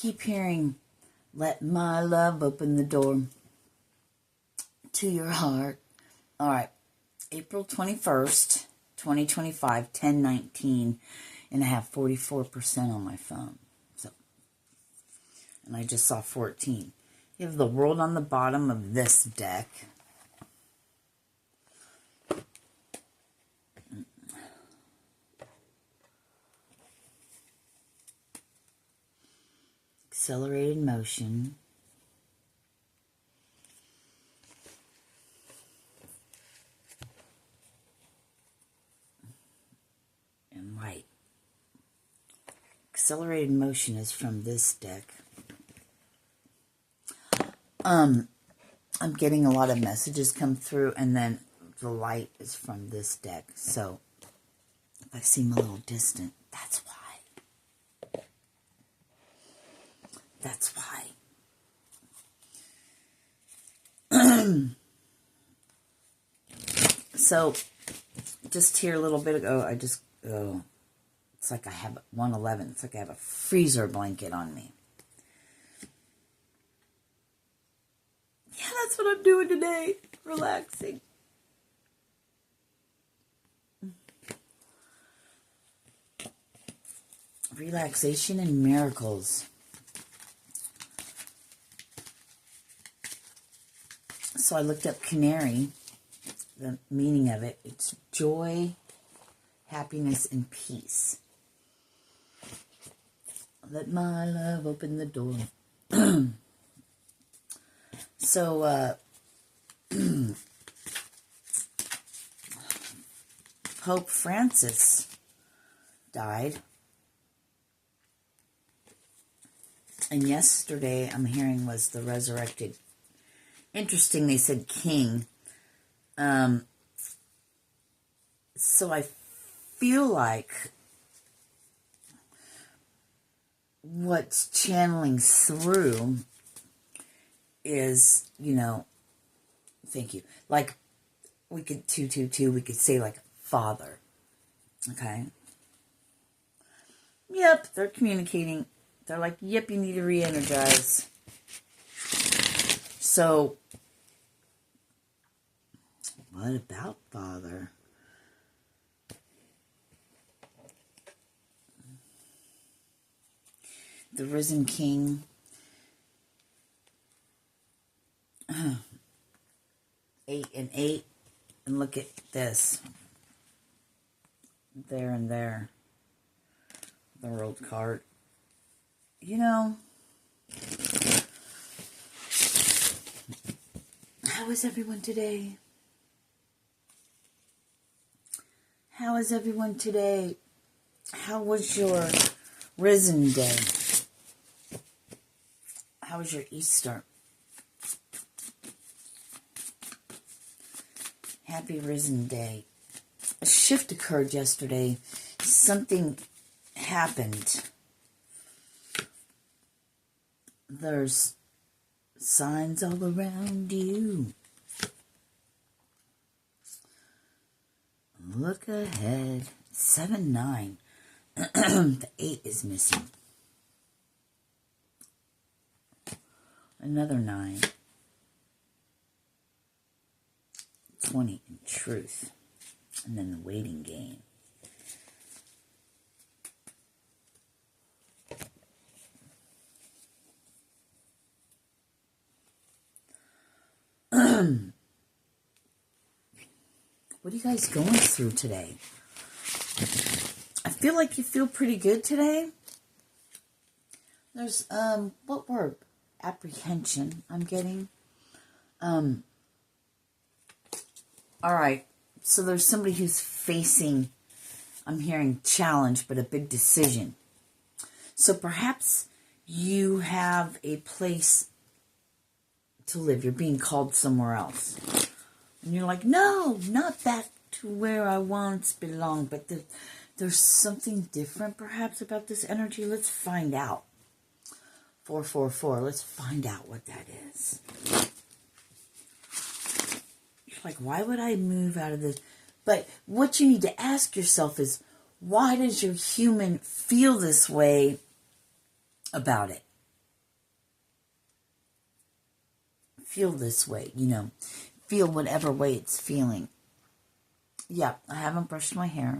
keep hearing, let my love open the door to your heart. All right, April 21st, 2025, 10:19, and I have 44% on my phone. So, and I just saw 14. You have the world on the bottom of this deck. Accelerated motion. And light. Accelerated motion is from this deck. I'm getting a lot of messages come through, and then the light is from this deck. So if I seem a little distant, that's why. That's why. So, just here a little bit ago, it's like I have 111. It's like I have a freezer blanket on me. Yeah, that's what I'm doing today. Relaxing. Relaxation and miracles. So I looked up canary, the meaning of it. It's joy, happiness, and peace. Let my love open the door. So, Pope Francis died. And yesterday, I'm hearing, was the resurrected. Interesting, they said king. So I feel like what's channeling through is, thank you. Like, we could, 222, we could say like father. Okay? Yep, they're communicating. They're like, yep, you need to re-energize. So, what about Father? The risen king. 8 and 8. And look at this. There and there. The world card. How is everyone today? How is everyone today? How was your risen day? How was your Easter? Happy risen day. A shift occurred yesterday. Something happened. There's signs all around you. Look ahead. 7-9. The 8 is missing. Another 9. 20 in truth. And then the waiting game. What are you guys going through today? I feel like you feel pretty good today. There's, what word? Apprehension I'm getting. Alright, so there's somebody who's facing, I'm hearing challenge, but a big decision. So perhaps you have a place to live. You're being called somewhere else. And you're like, no, not back to where I once belonged. But there's something different perhaps about this energy. Let's find out. 444. Let's find out what that is. You're like, why would I move out of this? But what you need to ask yourself is, why does your human feel this way about it? feel this way, feel whatever way it's feeling. Yeah, I haven't brushed my hair.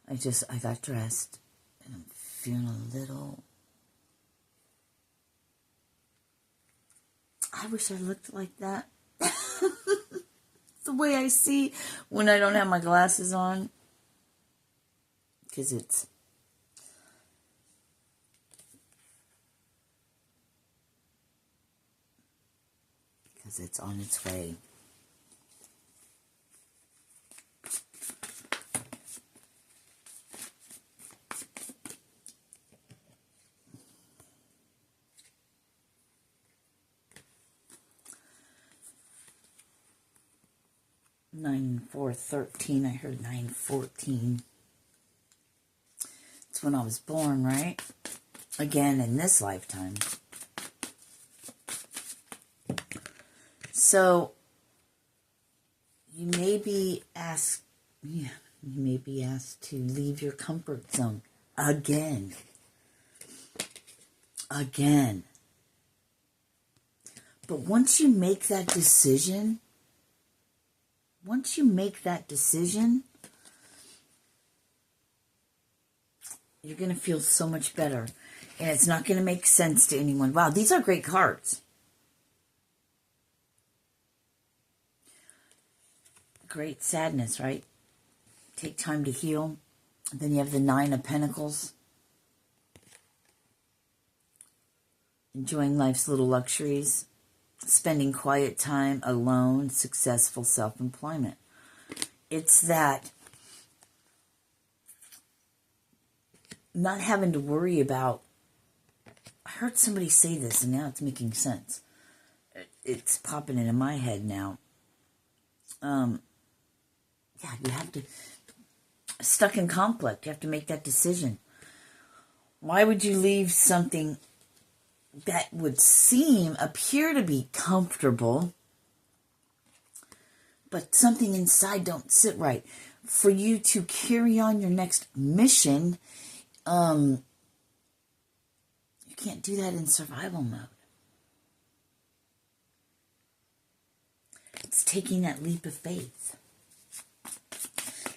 I got dressed and I'm feeling a little, I wish I looked like that. The way I see when I don't have my glasses on. Because it's on its way. Nine 4/13. I heard 9/14. It's when I was born, right? Again, in this lifetime. So, you may be asked to leave your comfort zone again. But once you make that decision, you're going to feel so much better. And it's not going to make sense to anyone. Wow, these are great cards. Great sadness, right? Take time to heal. Then you have the 9 of Pentacles. Enjoying life's little luxuries. Spending quiet time alone. Successful self-employment. It's that not having to worry about, I heard somebody say this and now it's making sense. It's popping into my head now. Yeah, you have to, stuck in conflict, you have to make that decision. Why would you leave something that would appear to be comfortable, but something inside don't sit right? For you to carry on your next mission, you can't do that in survival mode. It's taking that leap of faith.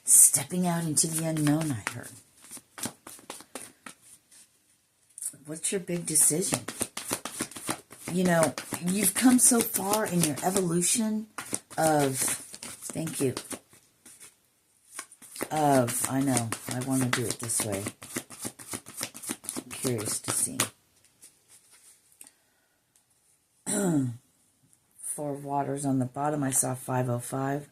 Stepping out into the unknown, I heard. What's your big decision? You've come so far in your evolution thank you. I know, I want to do it this way. I'm curious to see. 4 waters on the bottom, I saw 505.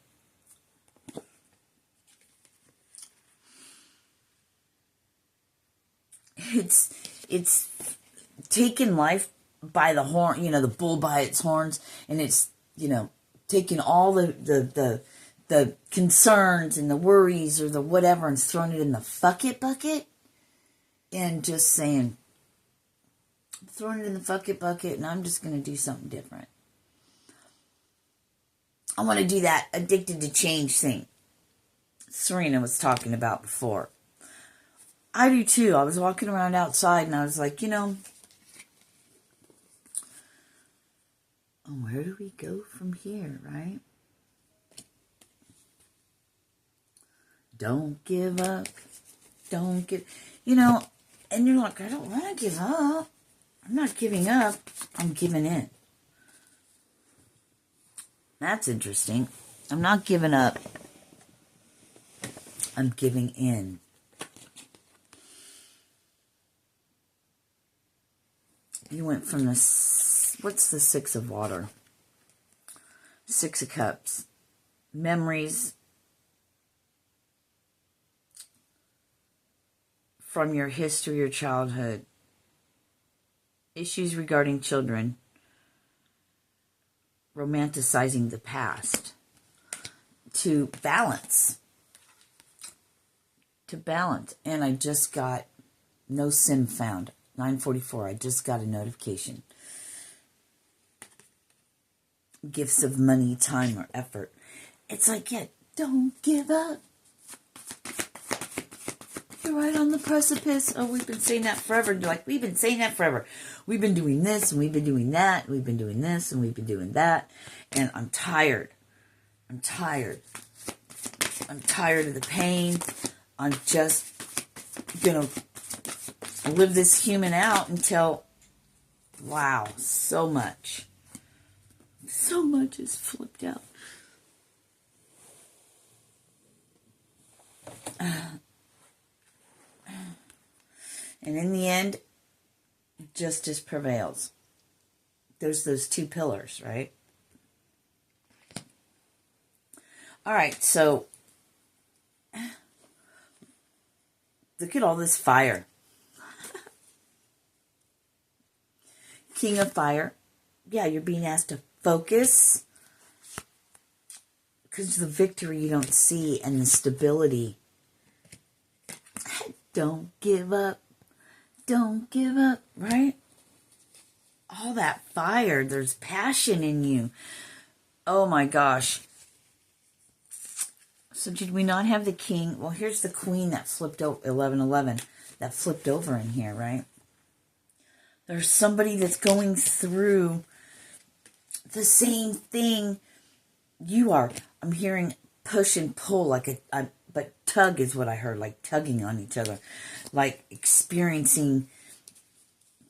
It's taken life by the horn, the bull by its horns, and it's, taking all the concerns and the worries or the whatever and throwing it in the fuck it bucket and just saying, I'm throwing it in the fuck it bucket and I'm just going to do something different. I want to do that addicted to change thing Sirena was talking about before. I do too. I was walking around outside and I was like, where do we go from here, right? Don't give up. And you're like, I don't want to give up. I'm not giving up. I'm giving in. That's interesting. I'm not giving up. I'm giving in. You went from what's the 6 of water? 6 of cups. Memories from your history or childhood. Issues regarding children. Romanticizing the past. To balance. And I just got no sim found. 9:44. I just got a notification. Gifts of money, time, or effort. It's like, don't give up. You're right on the precipice. Oh, we've been saying that forever. You're like, we've been saying that forever. We've been doing this, and we've been doing that. We've been doing this, and we've been doing that. And I'm tired. I'm tired. I'm tired of the pain. I'm just going to live this human out until, wow, so much. So much is flipped out. And in the end, justice prevails. There's those two pillars, right? All right, so look at all this fire. King of Fire. Yeah, you're being asked to focus because the victory you don't see and the stability. Don't give up. Don't give up, right? All that fire, there's passion in you. Oh my gosh. So did we not have the king? Well, here's the queen that flipped over, 1111, that flipped over in here, right? There's somebody that's going through the same thing you are. I'm hearing push and pull, but tug is what I heard, like tugging on each other, like experiencing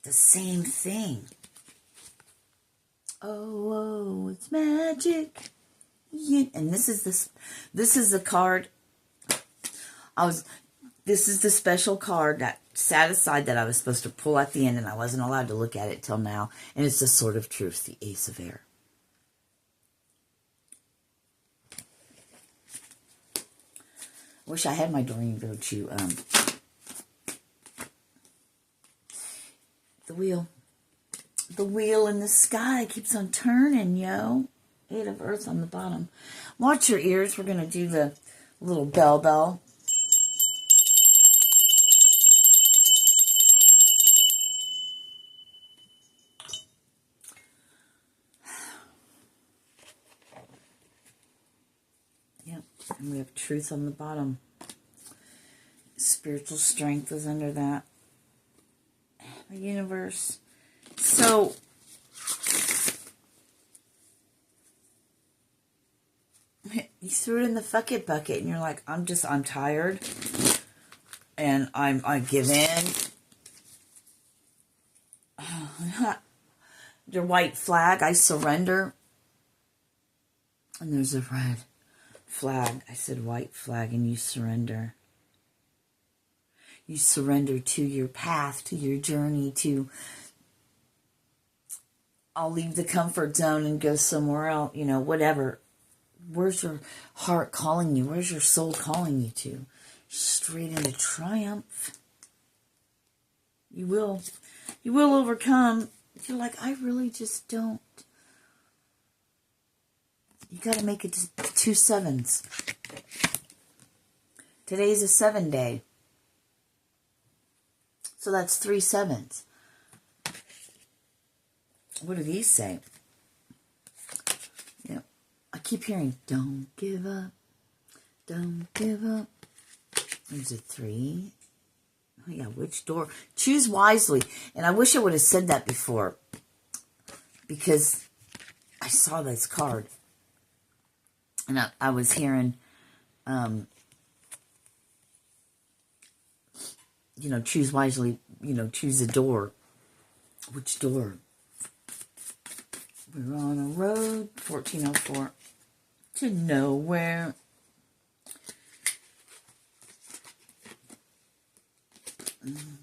the same thing. Oh, it's magic. Yeah. And this is the card. This is the special card that sat aside that I was supposed to pull at the end, and I wasn't allowed to look at it till now. And it's the Sword of Truth, the Ace of Air. Wish I had my Doreen Virtue. The wheel. The wheel in the sky keeps on turning, yo. 8 of Earth on the bottom. Watch your ears. We're going to do the little bell. Yep. And we have truth on the bottom. Spiritual strength is under that. The universe. So, you threw it in the fuck it bucket and you're like, I'm tired. And I give in. Your white flag, I surrender. And there's a red flag. I said white flag, and you surrender. You surrender to your path, to your journey, to I'll leave the comfort zone and go somewhere else, whatever. Where's your heart calling you? Where's your soul calling you to? Straight into triumph. You will overcome. You're like, I really just don't. You got to make it to 2 7s. Today's a 7 day. So that's 3 7s. What do these say? Yeah, I keep hearing, don't give up. Don't give up. There's a 3. Oh yeah, which door? Choose wisely. And I wish I would have said that before, because I saw this card. And I was hearing, choose wisely, choose a door. Which door? We're on a road, 1404, to nowhere. Mm.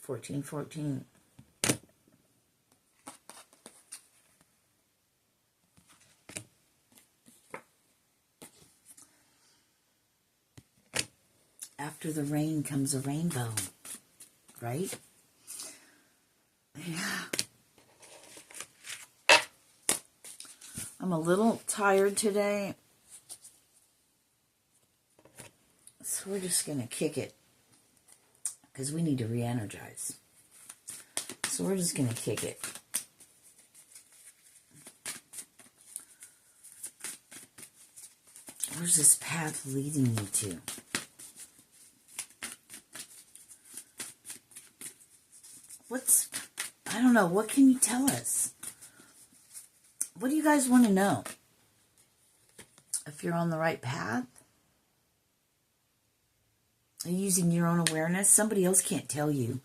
1414. After the rain comes a rainbow, right? Yeah. I'm a little tired today, so we're just going to kick it because we need to re-energize. So we're just going to kick it. Where's this path leading you to? I don't know, what can you tell us? What do you guys want to know? If you're on the right path? Are you using your own awareness? Somebody else can't tell you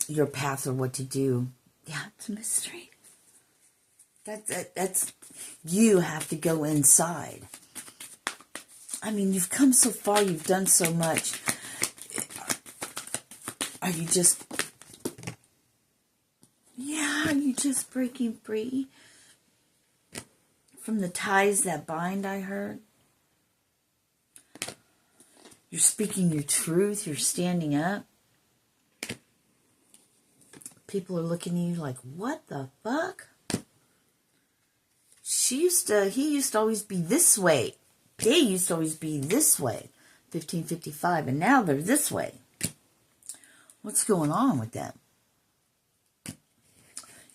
your path or what to do. Yeah, it's a mystery. That's you have to go inside. I mean, you've come so far, you've done so much. Are you just breaking free from the ties that bind, I heard? You're speaking your truth, you're standing up. People are looking at you like, what the fuck? He used to always be this way. They used to always be this way, 1555, and now they're this way. What's going on with them? You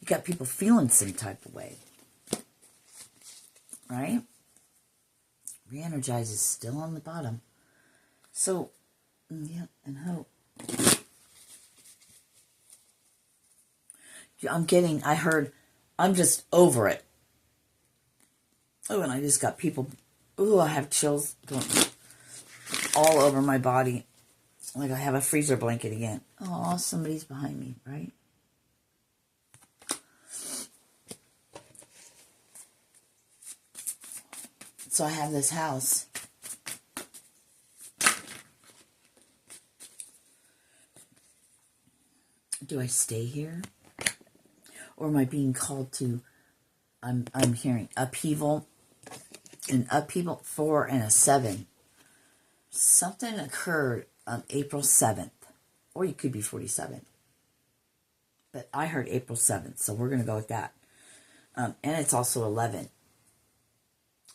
got people feeling some type of way. Right? Re-energize is still on the bottom. So, yeah, and hope. I'm just over it. Oh, and I just got people, I have chills going all over my body. Like I have a freezer blanket again. Oh, somebody's behind me, right? So I have this house. Do I stay here? Or am I being called to, I'm hearing upheaval, an upheaval 4 and a 7. Something occurred on April 7th, or you could be 47. But I heard April 7th, so we're going to go with that. And it's also 11.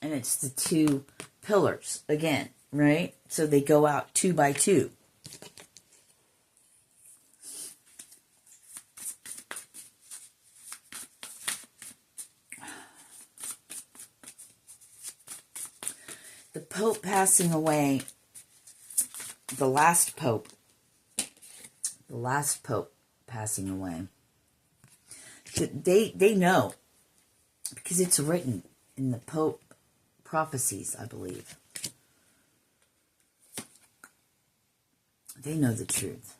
And it's the 2 pillars again, right? So they go out 2 by 2. The Pope passing away, the last Pope passing away. They know, because it's written in the Pope prophecies, I believe. They know the truth.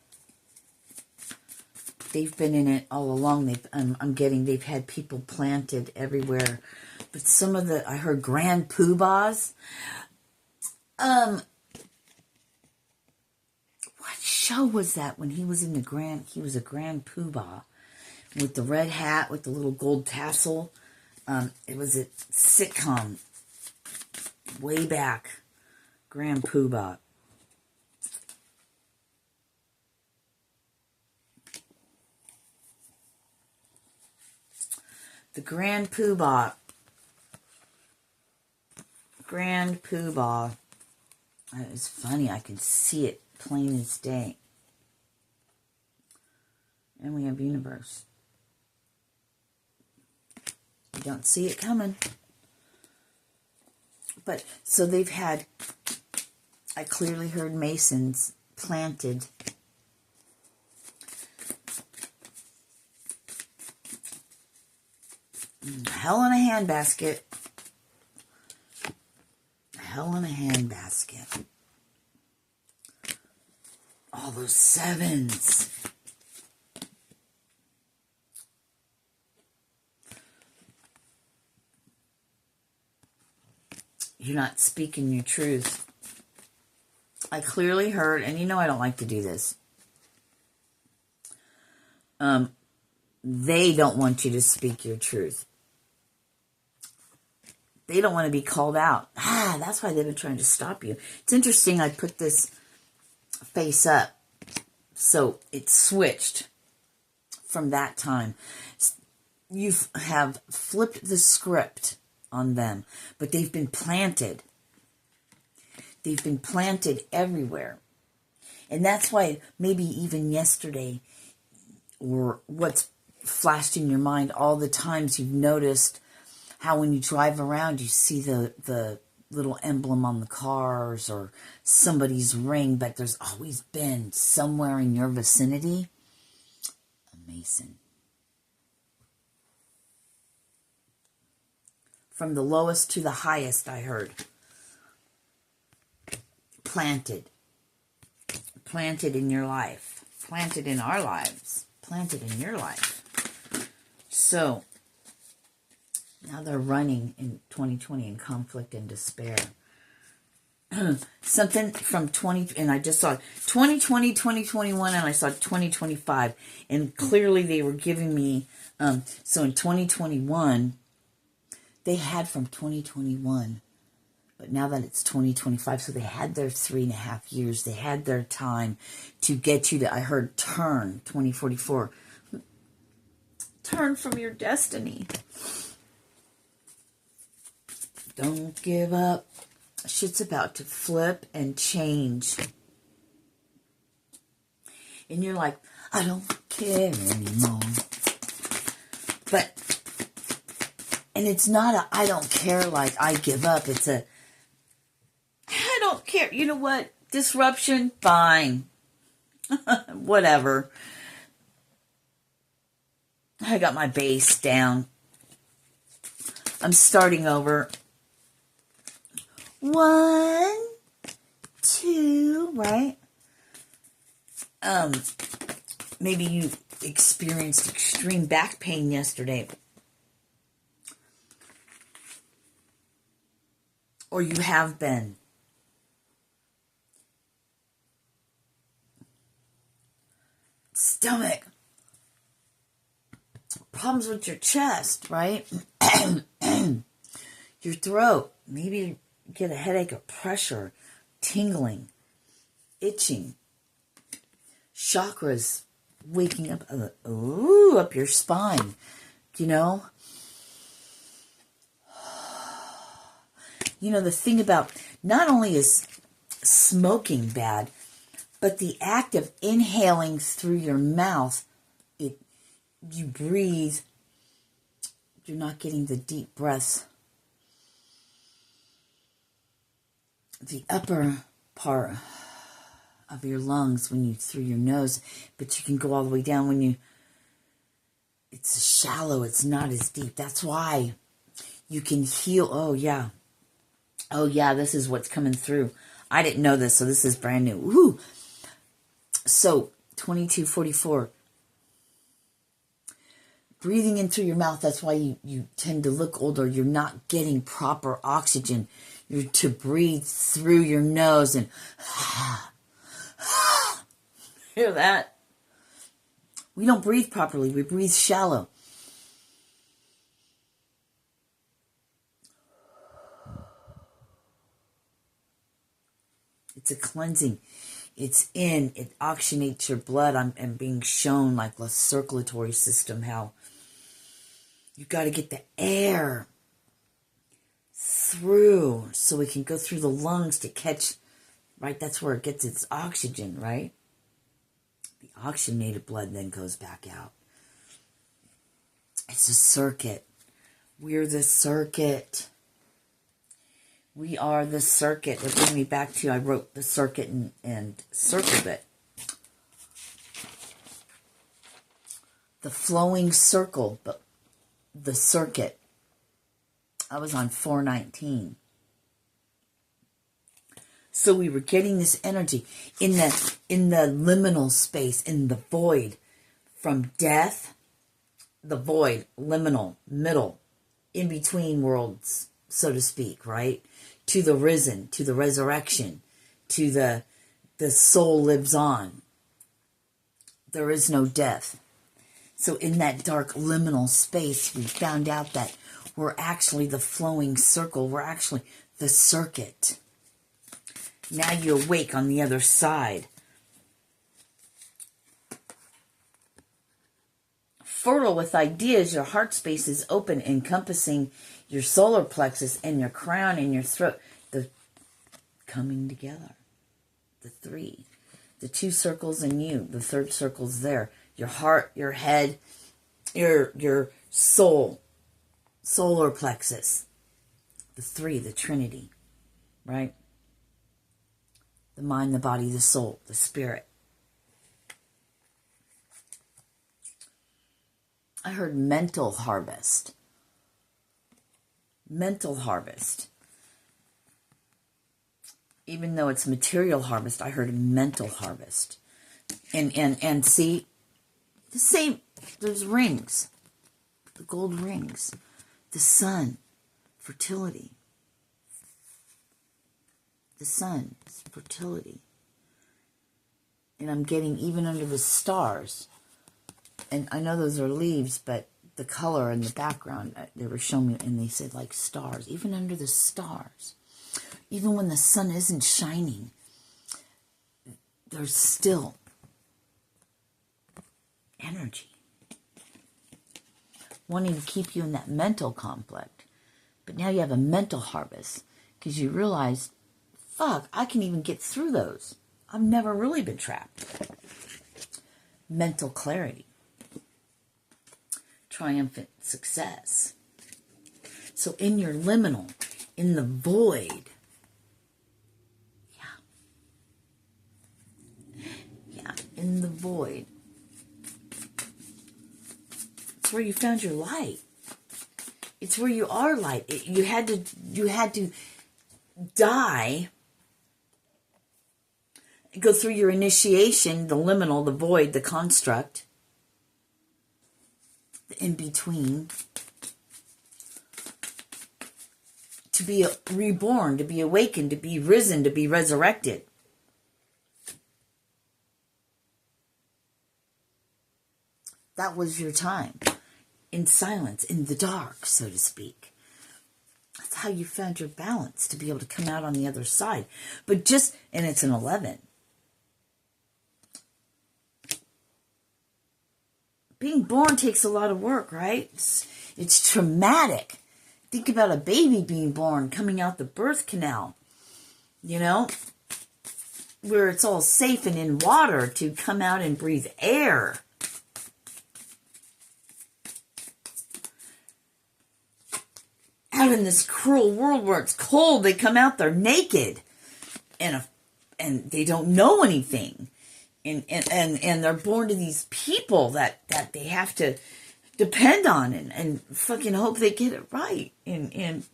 They've been in it all along. They've had people planted everywhere. But some of I heard grand poobahs. What show was that when he was in he was a grand poobah with the red hat with the little gold tassel. It was a sitcom way back. Grand poobah. The grand poobah. Grand poobah. It's funny, I can see it plain as day. And we have universe. You don't see it coming. But, so they've had, I clearly heard Masons planted. Hell in a handbasket. Hell in a handbasket. All those 7s. You're not speaking your truth. I clearly heard, and you know I don't like to do this. They don't want you to speak your truth. They don't want to be called out. That's why they've been trying to stop you. It's interesting, I put this face up. So it switched from that time. You have flipped the script on them. But they've been planted. They've been planted everywhere. And that's why maybe even yesterday, or what's flashed in your mind all the times you've noticed how when you drive around, you see the little emblem on the cars or somebody's ring, but there's always been somewhere in your vicinity Mason. From the lowest to the highest, I heard. Planted. Planted in your life. Planted in our lives. Planted in your life. So, now they're running in 2020 in conflict and despair. Something from 20, and I just saw 2020, 2021, and I saw 2025. And clearly they were giving me, so in 2021, they had from 2021, but now that it's 2025, so they had their 3.5 years. They had their time to get you to, I heard, turn, 2044. Turn from your destiny. Don't give up. Shit's about to flip and change. And you're like, I don't care anymore. But, and it's not a I don't care like I give up. It's a I don't care. You know what? Disruption, fine. Whatever. I got my base down. I'm starting over. 1, 2, right? Maybe you experienced extreme back pain yesterday. Or you have been. Stomach. Problems with your chest, right? Your throat. Maybe you get a headache or pressure, tingling, itching, chakras waking up, up your spine, you know? You know, the thing about, not only is smoking bad, but the act of inhaling through your mouth, you breathe, you're not getting the deep breaths. The upper part of your lungs when you through your nose, but you can go all the way down when it's shallow, it's not as deep. That's why you can heal. Oh yeah, this is what's coming through. I didn't know this, so this is brand new. Woo! So 2244. Breathing in through your mouth, that's why you tend to look older. You're not getting proper oxygen. You're to breathe through your nose and hear that? We don't breathe properly. We breathe shallow. It's a cleansing. It oxygenates your blood. I'm being shown like the circulatory system, how you got to get the air through so it can go through the lungs to catch, right? That's where it gets its oxygen, right? The oxygenated blood then goes back out. It's a circuit. We're the circuit. We are the circuit. It brings me back to, I wrote the circuit and circled it. The flowing circle, but the circuit. I was on 419. So we were getting this energy in the liminal space, in the void, from death, the void, liminal, middle, in between worlds, so to speak, right? To the risen, to the resurrection, to the soul lives on. There is no death. So in that dark liminal space, we found out that we're actually the flowing circle. We're actually the circuit. Now you awake on the other side. Fertile with ideas, your heart space is open, encompassing your solar plexus and your crown and your throat. The coming together. The three. The two circles in you. The third circle's there. Your heart, your head, your soul. Solar plexus. The three, the Trinity. Right? The mind, the body, the soul, the spirit. I heard mental harvest. Mental harvest. Even though it's material harvest, I heard mental harvest. And see, the same, there's rings. The gold rings. The sun, fertility. The sun is fertility. And I'm getting even under the stars. And I know those are leaves, but the color in the background, they were showing me, and they said like stars. Even under the stars. Even when the sun isn't shining, there's still energy. Wanting to keep you in that mental conflict. But now you have a mental harvest. Because you realize, fuck, I can even get through those. I've never really been trapped. Mental clarity. Triumphant success. So in your liminal, in the void, in the void, it's where you found your light. It's where you are light. You had to die, go through your initiation, the liminal, the void, the construct, the in-between, to be reborn, to be awakened, to be risen, to be resurrected. That was your time. In silence, in the dark, so to speak. That's how you found your balance, to be able to come out on the other side. But just, and it's an 11. Being born takes a lot of work, right? It's traumatic. Think about a baby being born, coming out the birth canal. You know? Where it's all safe and in water to come out and breathe air. Out in this cruel world where it's cold, they come out, they're naked. And they don't know anything. And they're born to these people that they have to depend on and fucking hope they get it right and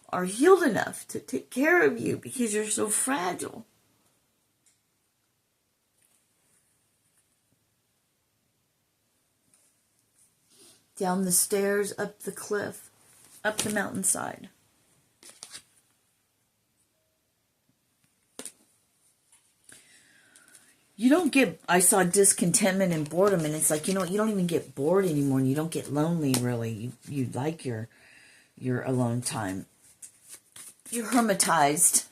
are healed enough to take care of you because you're so fragile. Down the stairs, up the cliff, up the mountainside. You don't get, I saw discontentment and boredom, and it's like, you know what, you don't even get bored anymore, and you don't get lonely, really. You like your alone time. You're hermitized.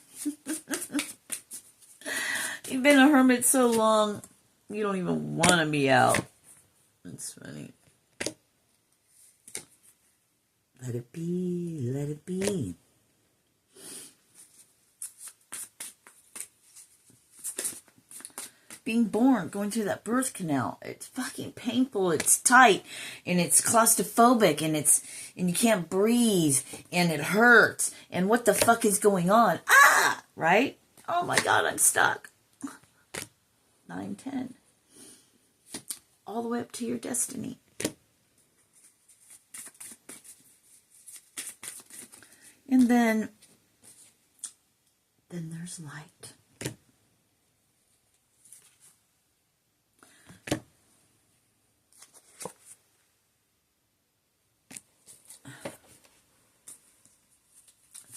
You've been a hermit so long, you don't even want to be out. That's funny. Let it be, let it be. Being born, going through that birth canal, it's fucking painful, it's tight, and it's claustrophobic, and you can't breathe, and it hurts, and what the fuck is going on? Ah! Right? Oh my God, I'm stuck. 9, 10. All the way up to your destiny. And then there's light.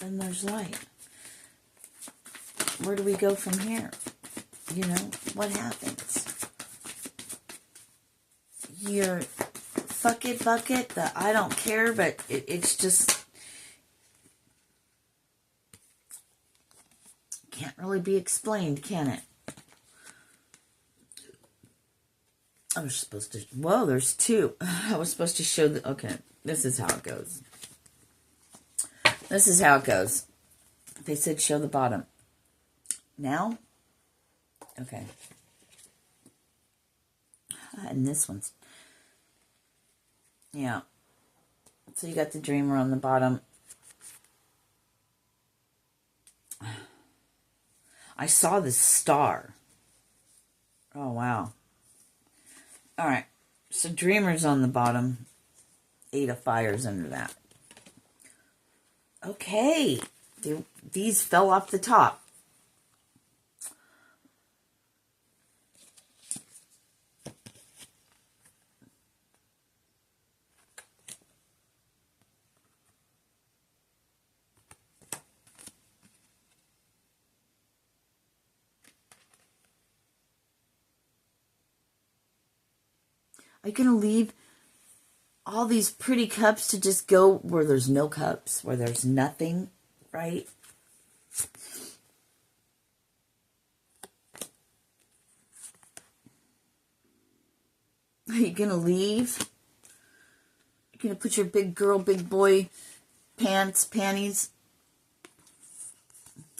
Then there's light. Where do we go from here? You know, what happens? You're fuck it, bucket, the I don't care, but it's just can't really be explained, can it? I was supposed to, whoa, there's 2. I was supposed to show okay, this is how it goes. This is how it goes. They said show the bottom. Now? Okay. And this one's... Yeah. So you got the dreamer on the bottom. I saw this star. Oh, wow. All right. So dreamer's on the bottom. 8 of fires under that. Okay. These fell off the top. Are you going to leave all these pretty cups to just go where there's no cups, where there's nothing, right? Are you going to leave? You're going to put your big girl, big boy panties?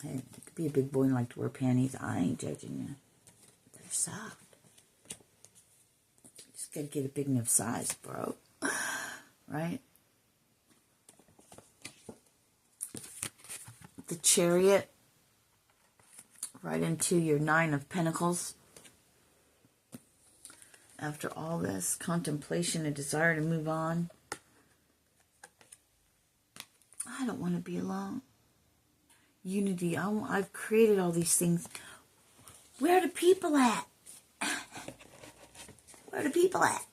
Hey, you could be a big boy and like to wear panties. I ain't judging you. They're soft. Just got to get a big enough size, bro. Right? The Chariot. Right into your 9 of Pentacles. After all this contemplation and desire to move on. I don't want to be alone. Unity. I've created all these things. Where are the people at? Where are the people at?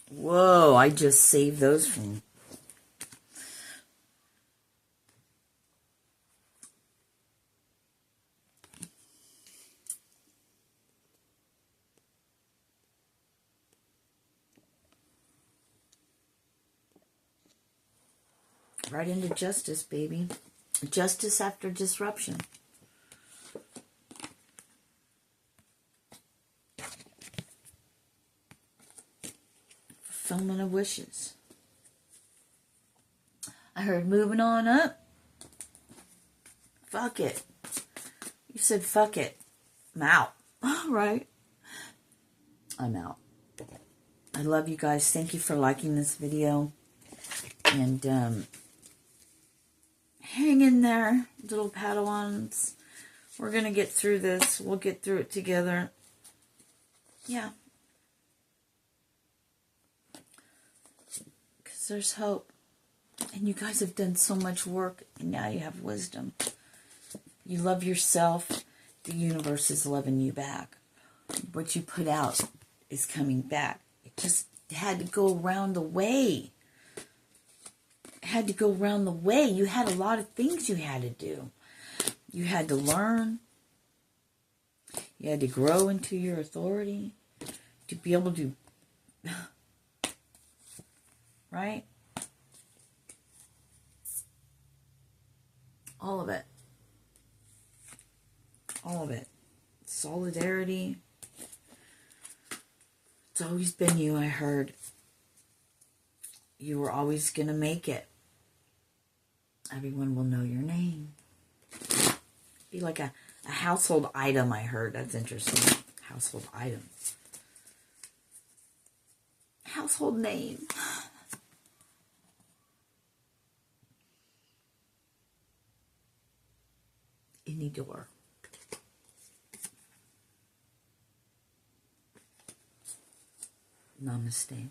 Whoa, I just saved those from... Right into justice, baby. Justice after disruption. Fulfillment of wishes. I heard moving on up. Fuck it. You said fuck it. I'm out. All right. I'm out. I love you guys. Thank you for liking this video. And hang in there, little Padawans. We're going to get through this. We'll get through it together. Yeah. Because there's hope. And you guys have done so much work, and now you have wisdom. You love yourself. The universe is loving you back. What you put out is coming back. It just had to go around the way. Had to go around the way. You had a lot of things you had to do. You had to learn. You had to grow into your authority to be able to, right? All of it. All of it. Solidarity. It's always been you, I heard. You were always going to make it. Everyone will know your name. Be like a household item, I heard. That's interesting. Household item. Household name. Any door. Namaste.